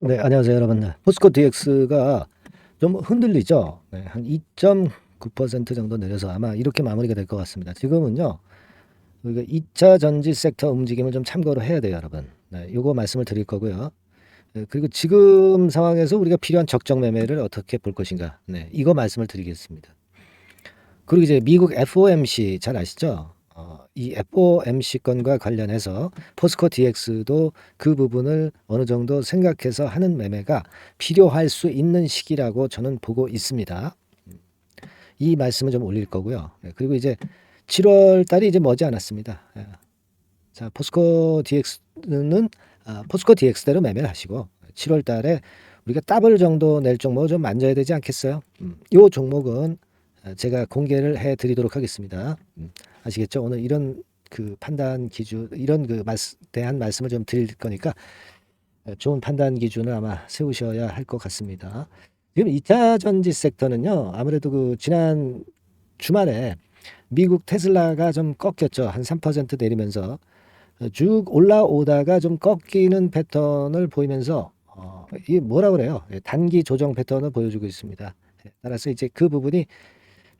네, 안녕하세요, 여러분. 포스코 DX가 좀 흔들리죠. 네, 한 2.9% 정도 내려서 아마 이렇게 마무리가 될 것 같습니다. 지금은요, 우리가 2차 전지 섹터 움직임을 좀 참고로 해야 돼요, 여러분. 네, 요거 말씀을 드릴 거고요. 네, 그리고 지금 상황에서 우리가 필요한 적정 매매를 어떻게 볼 것인가. 네, 이거 말씀을 드리겠습니다. 그리고 이제 미국 FOMC 잘 아시죠? 이 FOMC 건과 관련해서 포스코 DX도 그 부분을 어느 정도 생각해서 하는 매매가 필요할 수 있는 시기라고 저는 보고 있습니다. 이 말씀을 좀 올릴 거고요. 그리고 이제 7월 달이 이제 머지 않았습니다. 자, 포스코 DX는 포스코 DX대로 매매를 하시고 7월 달에 우리가 더블 정도 낼 종목을 좀 만져야 되지 않겠어요? 이 종목은 제가 공개를 해 드리도록 하겠습니다. 아시겠죠? 오늘 이런 그 판단 기준, 이런 그 대한 말씀을 좀 드릴 거니까 좋은 판단 기준을 아마 세우셔야 할 것 같습니다. 지금 2차 전지 섹터는요, 아무래도 그 지난 주말에 미국 테슬라가 좀 꺾였죠. 한 3% 내리면서 쭉 올라오다가 좀 꺾이는 패턴을 보이면서 이게 뭐라 그래요? 단기 조정 패턴을 보여주고 있습니다. 따라서 이제 그 부분이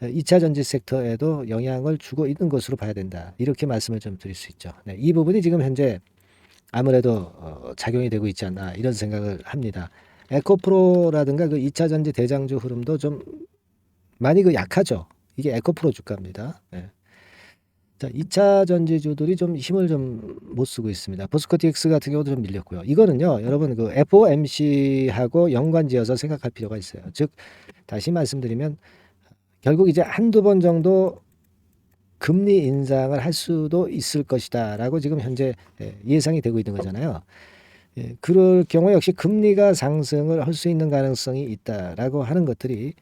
2차 전지 섹터에도 영향을 주고 있는 것으로 봐야 된다. 이렇게 말씀을 좀 드릴 수 있죠. 네, 이 부분이 지금 현재 아무래도 작용이 되고 있지 않나 이런 생각을 합니다. 에코프로라든가 그 2차 전지 대장주 흐름도 좀 많이 그 약하죠. 이게 에코프로 주가입니다. 네. 자, 2차 전지주들이 좀 힘을 좀 못 쓰고 있습니다. 포스코 DX 같은 경우도 좀 밀렸고요. 이거는요, 여러분 그 FOMC하고 연관지어서 생각할 필요가 있어요. 즉, 다시 말씀드리면 결국 이제 한두 번 정도 금리 인상을 할 수도 있을 것이다라고 지금 현재 예상이 되고 있는 거잖아요. 그럴 경우 역시 금리가 상승을 할 수 있는 가능성이 있다라고 하는 것들이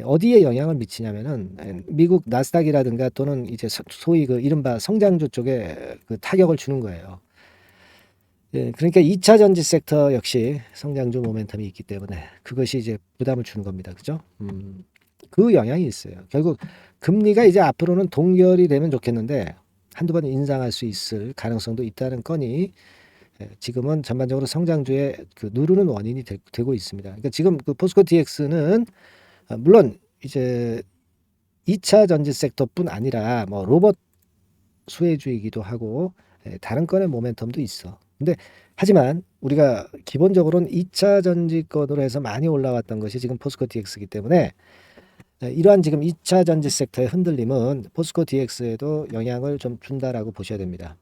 어디에 영향을 미치냐면은 미국 나스닥이라든가 또는 이제 소위 그 이른바 성장주 쪽에 그 타격을 주는 거예요. 그러니까 2차 전지 섹터 역시 성장주 모멘텀이 있기 때문에 그것이 이제 부담을 주는 겁니다. 그죠? 그 영향이 있어요. 결국 금리가 이제 앞으로는 동결이 되면 좋겠는데 한두 번 인상할 수 있을 가능성도 있다는 건이 지금은 전반적으로 성장주에 그 누르는 원인이 되고 있습니다. 그러니까 지금 그 포스코 DX는 물론 이제 2차 전지 섹터뿐 아니라 뭐 로봇 수혜주이기도 하고 다른 건의 모멘텀도 있어. 근데 하지만 우리가 기본적으로는 2차 전지권으로 해서 많이 올라왔던 것이 지금 포스코 DX이기 때문에 이러한 지금 2차 전지 섹터의 흔들림은 포스코 DX에도 영향을 좀 준다라고 보셔야 됩니다.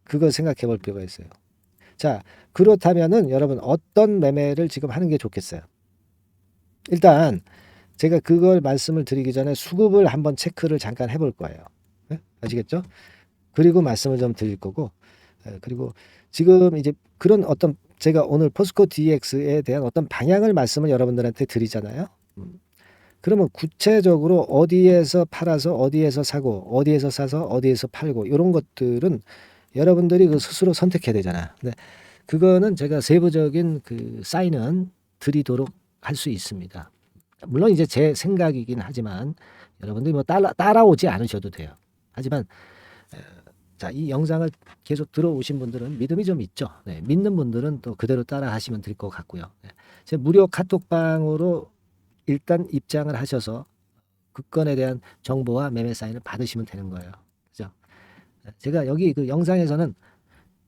그걸 생각해 볼 필요가 있어요. 자, 그렇다면은 여러분 어떤 매매를 지금 하는 게 좋겠어요? 일단 제가 그걸 말씀을 드리기 전에 수급을 한번 체크를 잠깐 해볼 거예요. 네? 아시겠죠? 그리고 말씀을 좀 드릴 거고, 그리고 지금 이제 그런 어떤 제가 오늘 포스코 DX에 대한 어떤 방향을 말씀을 여러분들한테 드리잖아요. 그러면 구체적으로 어디에서 팔아서 어디에서 사고 어디에서 사서 어디에서 팔고 이런 것들은 여러분들이 그 스스로 선택해야 되잖아. 근데 그거는 제가 세부적인 그 사인은 드리도록 할 수 있습니다. 물론 이제 제 생각이긴 하지만 여러분들이 뭐 따라오지 않으셔도 돼요. 하지만 자, 이 영상을 계속 들어오신 분들은 믿음이 좀 있죠. 네, 믿는 분들은 또 그대로 따라 하시면 될 것 같고요. 네, 제 무료 카톡방으로 일단 입장을 하셔서 그 건에 대한 정보와 매매 사인을 받으시면 되는 거예요. 그죠? 제가 여기 그 영상에서는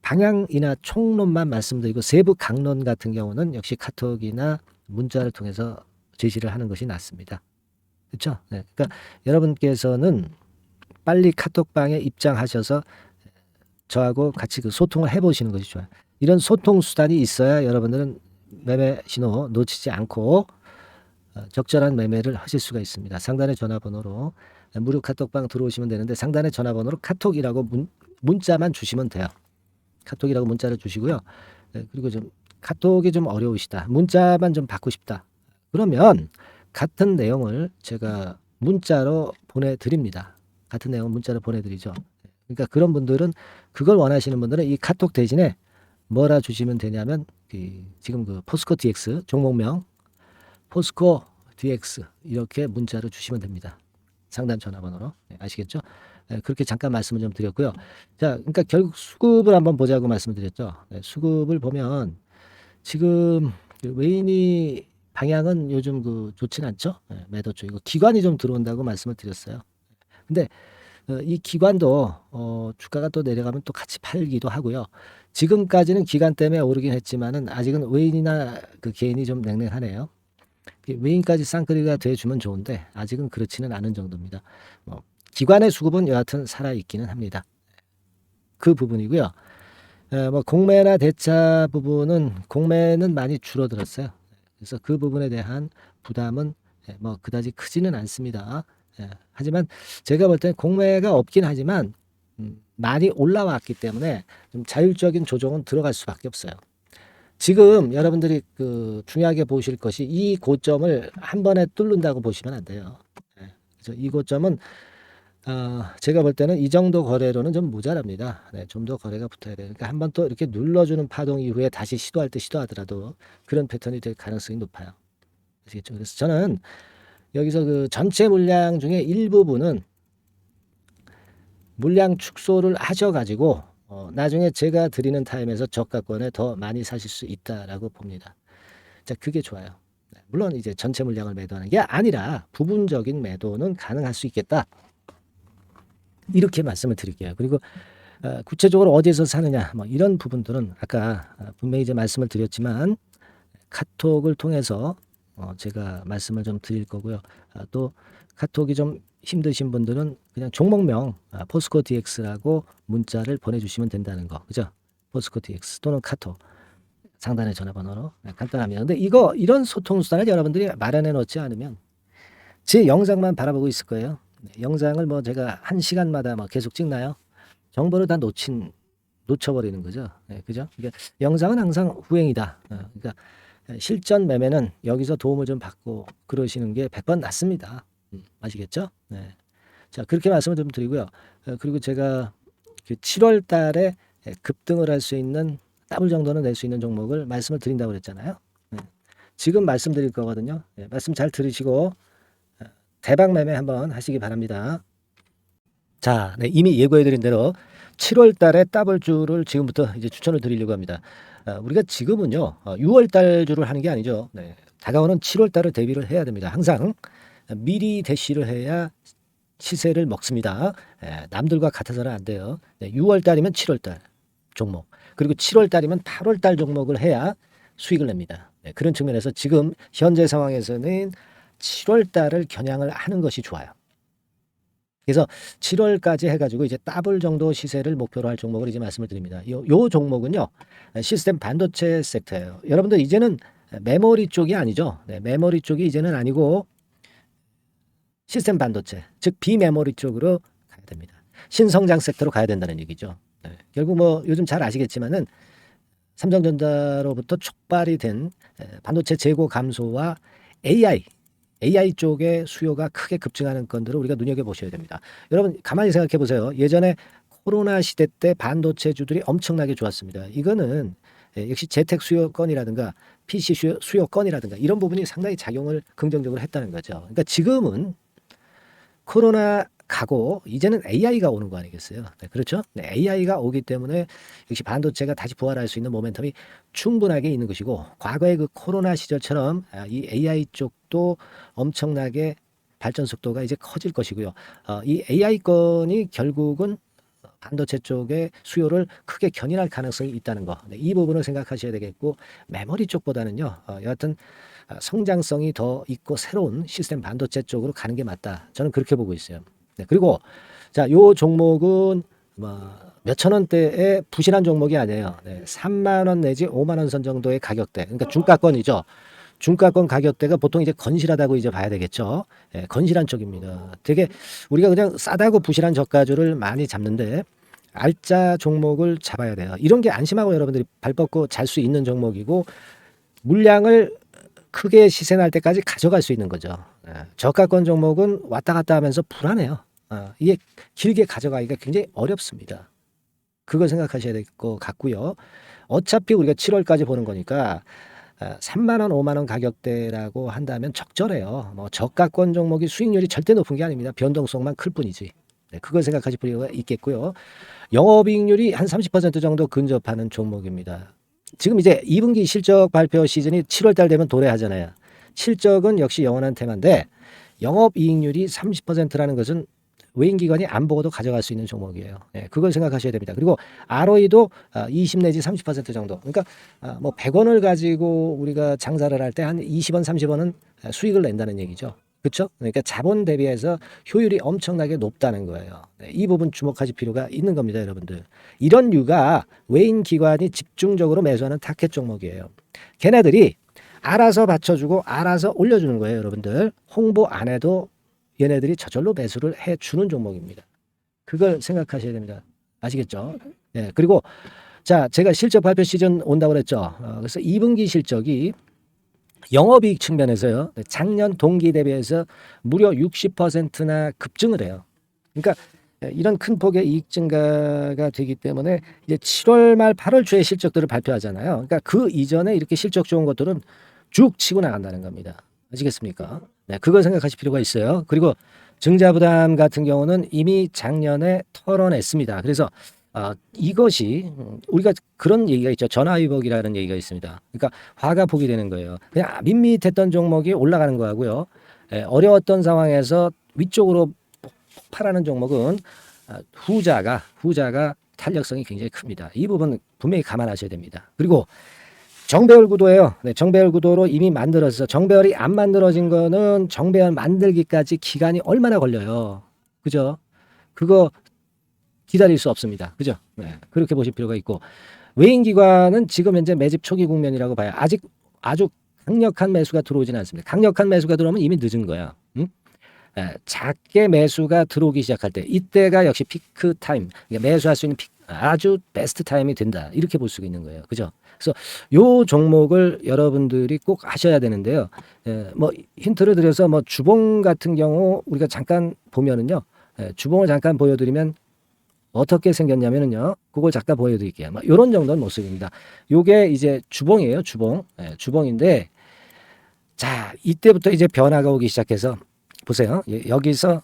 방향이나 총론만 말씀드리고 세부 강론 같은 경우는 역시 카톡이나 문자를 통해서 제시를 하는 것이 낫습니다. 그렇죠? 네. 그러니까 여러분께서는 빨리 카톡방에 입장하셔서 저하고 같이 그 소통을 해보시는 것이 좋아요. 이런 소통 수단이 있어야 여러분들은 매매 신호 놓치지 않고 적절한 매매를 하실 수가 있습니다. 상단의 전화번호로 무료 카톡방 들어오시면 되는데 상단의 전화번호로 카톡이라고 문자만 주시면 돼요. 카톡이라고 문자를 주시고요. 그리고 좀 카톡이 좀 어려우시다. 문자만 좀 받고 싶다. 그러면 같은 내용을 제가 문자로 보내드립니다. 같은 내용을 문자로 보내드리죠. 그러니까 그런 분들은 그걸 원하시는 분들은 이 카톡 대신에 뭐라 주시면 되냐면 지금 그 포스코 DX 종목명 포스코 DX 이렇게 문자로 주시면 됩니다. 상담 전화번호로. 아시겠죠? 그렇게 잠깐 말씀을 좀 드렸고요. 자, 그러니까 결국 수급을 한번 보자고 말씀을 드렸죠. 수급을 보면 지금 그 외인이 방향은 요즘 좋진 않죠. 예, 매도 쪽 이거 기관이 좀 들어온다고 말씀을 드렸어요. 근데 이 기관도 주가가 또 내려가면 또 같이 팔기도 하고요. 지금까지는 기관 때문에 오르긴 했지만은 아직은 외인이나 그 개인이 좀 냉랭하네요. 외인까지 쌍끌이가 돼주면 좋은데 아직은 그렇지는 않은 정도입니다. 기관의 수급은 여하튼 살아있기는 합니다. 그 부분이고요. 뭐 공매나 대차 부분은 공매는 많이 줄어들었어요. 그래서 그 부분에 대한 부담은 뭐 그다지 크지는 않습니다. 하지만 제가 볼 때 공매가 없긴 하지만 많이 올라왔기 때문에 좀 자율적인 조정은 들어갈 수밖에 없어요. 지금 여러분들이 중요하게 보실 것이 이 고점을 한 번에 뚫는다고 보시면 안 돼요. 그래서 이 고점은 제가 볼 때는 이 정도 거래로는 좀 모자랍니다. 좀 더 거래가 붙어야 돼요. 그러니까 한번 또 이렇게 눌러주는 파동 이후에 다시 시도할 때 시도하더라도 그런 패턴이 될 가능성이 높아요. 아시겠죠? 그래서 저는 여기서 전체 물량 중에 일부분은 물량 축소를 하셔가지고 나중에 제가 드리는 타임에서 저가권에 더 많이 사실 수 있다라고 봅니다. 자, 그게 좋아요. 물론 이제 전체 물량을 매도하는 게 아니라 부분적인 매도는 가능할 수 있겠다. 이렇게 말씀을 드릴게요. 그리고 구체적으로 어디에서 사느냐 뭐 이런 부분들은 아까 분명히 이제 말씀을 드렸지만 카톡을 통해서 제가 말씀을 좀 드릴 거고요. 또 카톡이 좀 힘드신 분들은 그냥 종목명 포스코 DX라고 문자를 보내주시면 된다는 거, 그죠? 포스코 DX 또는 카톡 상단의 전화번호로 간단합니다. 근데 이런 소통 수단을 여러분들이 마련해 놓지 않으면 제 영상만 바라보고 있을 거예요. 영상을 뭐 제가 1시간마다 뭐 계속 찍나요? 정보를 다 놓쳐버리는 거죠. 그죠? 그러니까 영상은 항상 후행이다. 그러니까 실전 매매는 여기서 도움을 좀 받고 그러시는 게 100번 낫습니다. 아시겠죠? 네. 자, 그렇게 말씀을 좀 드리고요. 그리고 제가 7월 달에 급등을 할 수 있는 더블 정도는 낼 수 있는 종목을 말씀을 드린다고 그랬잖아요. 지금 말씀드릴 거거든요. 말씀 잘 들으시고 대박 매매 한번 하시기 바랍니다. 자, 이미 예고해드린 대로 7월 달에 더블주를 지금부터 이제 추천을 드리려고 합니다. 우리가 지금은요, 6월 달주를 하는 게 아니죠. 다가오는 7월 달을 대비를 해야 됩니다. 항상 미리 대시를 해야 시세를 먹습니다. 남들과 같아서는 안 돼요. 6월 달이면 7월 달 종목, 그리고 7월 달이면 8월 달 종목을 해야 수익을 냅니다. 그런 측면에서 지금 현재 상황에서는 7월 달을 겨냥을 하는 것이 좋아요. 그래서 7월까지 해가지고 이제 더블 정도 시세를 목표로 할 종목을 이제 말씀을 드립니다. 요 종목은요, 시스템 반도체 섹터예요. 여러분들 이제는 메모리 쪽이 아니죠. 메모리 쪽이 이제는 아니고 시스템 반도체, 즉 비메모리 쪽으로 가야 됩니다. 신성장 섹터로 가야 된다는 얘기죠. 결국 뭐 요즘 잘 아시겠지만은 삼성전자로부터 촉발이 된 반도체 재고 감소와 AI 쪽의 수요가 크게 급증하는 건들을 우리가 눈여겨보셔야 됩니다. 여러분 가만히 생각해 보세요. 예전에 코로나 시대 때 반도체주들이 엄청나게 좋았습니다. 이거는 역시 재택 수요건이라든가 PC 수요건이라든가 이런 부분이 상당히 작용을 긍정적으로 했다는 거죠. 그러니까 지금은 코로나 가고 이제는 AI가 오는 거 아니겠어요? 그렇죠? AI가 오기 때문에 역시 반도체가 다시 부활할 수 있는 모멘텀이 충분하게 있는 것이고, 과거의 그 코로나 시절처럼 이 AI 쪽도 엄청나게 발전 속도가 이제 커질 것이고요. 이 AI 건이 결국은 반도체 쪽의 수요를 크게 견인할 가능성이 있다는 거, 이 부분을 생각하셔야 되겠고, 메모리 쪽보다는요, 여하튼 성장성이 더 있고 새로운 시스템 반도체 쪽으로 가는 게 맞다. 저는 그렇게 보고 있어요. 그리고 자, 요 종목은 몇천 원대의 부실한 종목이 아니에요. 3만 원 내지 5만 원 선 정도의 가격대. 그러니까 중가권이죠. 중가권 가격대가 보통 이제 건실하다고 이제 봐야 되겠죠. 건실한 쪽입니다. 되게 우리가 그냥 싸다고 부실한 저가주를 많이 잡는데 알짜 종목을 잡아야 돼요. 이런 게 안심하고 여러분들이 발 뻗고 잘 수 있는 종목이고, 물량을 크게 시세 날 때까지 가져갈 수 있는 거죠. 저가권 종목은 왔다 갔다 하면서 불안해요. 이게 길게 가져가기가 굉장히 어렵습니다. 그걸 생각하셔야 될 것 같고요. 어차피 우리가 7월까지 보는 거니까 3만 원, 5만 원 가격대라고 한다면 적절해요. 뭐 저가권 종목이 수익률이 절대 높은 게 아닙니다. 변동성만 클 뿐이지. 그걸 생각하실 필요가 있겠고요. 영업이익률이 한 30% 정도 근접하는 종목입니다. 지금 이제 2분기 실적 발표 시즌이 7월 달 되면 도래하잖아요. 실적은 역시 영원한 테마인데 영업이익률이 30%라는 것은 외인기관이 안 보고도 가져갈 수 있는 종목이에요. 예, 그걸 생각하셔야 됩니다. 그리고 ROE도 20 내지 30% 정도. 그러니까 뭐 100원을 가지고 우리가 장사를 할 때 한 20원, 30원은 수익을 낸다는 얘기죠. 그렇죠? 그러니까 자본 대비해서 효율이 엄청나게 높다는 거예요. 네, 이 부분 주목하실 필요가 있는 겁니다, 여러분들. 이런 류가 외인 기관이 집중적으로 매수하는 타켓 종목이에요. 걔네들이 알아서 받쳐주고 알아서 올려주는 거예요, 여러분들. 홍보 안 해도 얘네들이 저절로 매수를 해주는 종목입니다. 그걸 생각하셔야 됩니다. 아시겠죠? 예, 그리고 자, 제가 실적 발표 시즌 온다고 그랬죠. 그래서 2분기 실적이 영업이익 측면에서요. 작년 동기 대비해서 무려 60%나 급증을 해요. 그러니까 이런 큰 폭의 이익 증가가 되기 때문에 이제 7월 말 8월 초에 실적들을 발표하잖아요. 그러니까 그 이전에 이렇게 실적 좋은 것들은 쭉 치고 나간다는 겁니다. 아시겠습니까? 네, 그걸 생각하실 필요가 있어요. 그리고 증자부담 같은 경우는 이미 작년에 털어냈습니다. 그래서 이것이 우리가 그런 얘기가 있죠. 전화위복이라는 얘기가 있습니다. 그러니까 화가 복이 되는 거예요. 그냥 밋밋했던 종목이 올라가는 거하고요. 어려웠던 상황에서 위쪽으로 폭발하는 종목은 후자가 탄력성이 굉장히 큽니다. 이 부분 분명히 감안하셔야 됩니다. 그리고 정배열 구도예요. 네, 정배열 구도로 이미 만들어서 정배열이 안 만들어진 거는 정배열 만들기까지 기간이 얼마나 걸려요. 그죠? 그거 기다릴 수 없습니다. 그죠? 네, 그렇게 보실 필요가 있고 외인기관은 지금 현재 매집 초기 국면이라고 봐요. 아직 아주 강력한 매수가 들어오지는 않습니다. 강력한 매수가 들어오면 이미 늦은 거야. 응? 작게 매수가 들어오기 시작할 때 이때가 역시 피크 타임, 매수할 수 있는 아주 베스트 타임이 된다. 이렇게 볼 수 있는 거예요. 그죠? 그래서 요 종목을 여러분들이 꼭 하셔야 되는데요. 뭐 힌트를 드려서 뭐 주봉 같은 경우 우리가 잠깐 보면은요. 주봉을 잠깐 보여드리면 어떻게 생겼냐면은요. 그걸 잠깐 보여드릴게요. 뭐 이런 정도는 모습입니다. 요게 이제 주봉이에요. 주봉. 주봉인데 자 이때부터 이제 변화가 오기 시작해서 보세요. 여기서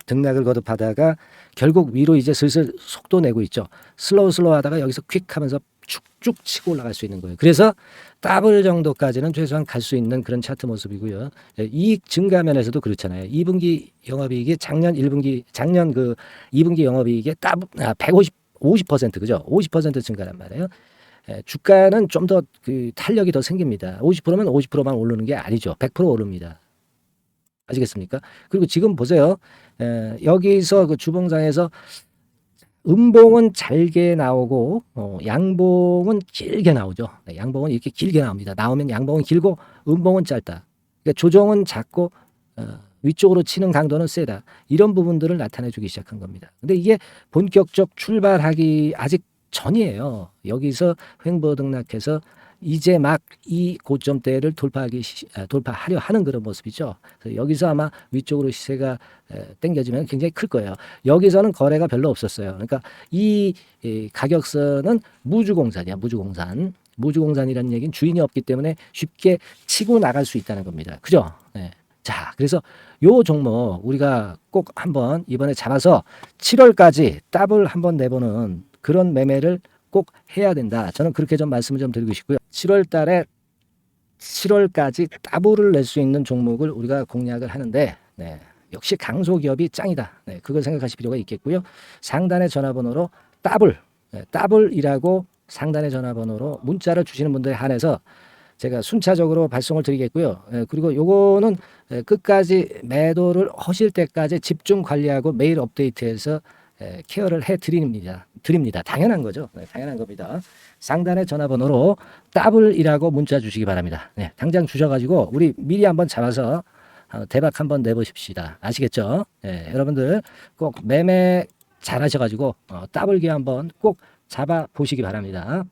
등락을 거듭하다가 결국 위로 이제 슬슬 속도 내고 있죠. 슬로우 하다가 여기서 퀵 하면서 쭉쭉 치고 올라갈 수 있는 거예요. 그래서 더블 정도까지는 최소한 갈 수 있는 그런 차트 모습이고요. 이익 증가 면에서도 그렇잖아요. 2분기 영업이익이 작년 그 2분기 영업이익의 50% 그죠? 50% 증가란 말이에요. 주가는 좀 더 그 탄력이 더 생깁니다. 50%면 50%만 오르는 게 아니죠. 100% 오릅니다. 아시겠습니까? 그리고 지금 보세요. 여기서 그 주봉상에서 음봉은 잘게 나오고 양봉은 길게 나오죠. 네, 양봉은 이렇게 길게 나옵니다. 나오면 양봉은 길고 음봉은 짧다. 그러니까 조정은 작고 위쪽으로 치는 강도는 세다. 이런 부분들을 나타내주기 시작한 겁니다. 근데 이게 본격적 출발하기 아직 전이에요. 여기서 횡보 등락해서 이제 막 이 고점대를 돌파하려 하는 그런 모습이죠. 그래서 여기서 아마 위쪽으로 시세가 당겨지면 굉장히 클 거예요. 여기서는 거래가 별로 없었어요. 그러니까 이 가격선은 무주공산이야. 무주공산이라는 얘기는 주인이 없기 때문에 쉽게 치고 나갈 수 있다는 겁니다. 그죠? 네. 자, 그래서 요 종목 우리가 꼭 한번 이번에 잡아서 7월까지 더블 한번 내보는 그런 매매를 꼭 해야 된다. 저는 그렇게 좀 말씀을 좀 드리고 싶고요. 7월 달에 7월까지 더블을 낼 수 있는 종목을 우리가 공략을 하는데 네, 역시 강소기업이 짱이다. 네, 그걸 생각하실 필요가 있겠고요. 상단의 전화번호로 더블이라고 상단의 전화번호로 문자를 주시는 분들에 한해서 제가 순차적으로 발송을 드리겠고요. 그리고 요거는 끝까지 매도를 하실 때까지 집중 관리하고 매일 업데이트해서 케어를 해드립니다. 당연한 거죠. 네, 당연한 겁니다. 상단의 전화번호로 더블이라고 문자 주시기 바랍니다. 네, 당장 주셔가지고 우리 미리 한번 잡아서 대박 한번 내보십시다. 아시겠죠? 네, 여러분들 꼭 매매 잘하셔가지고 더블기 한번 꼭 잡아 보시기 바랍니다.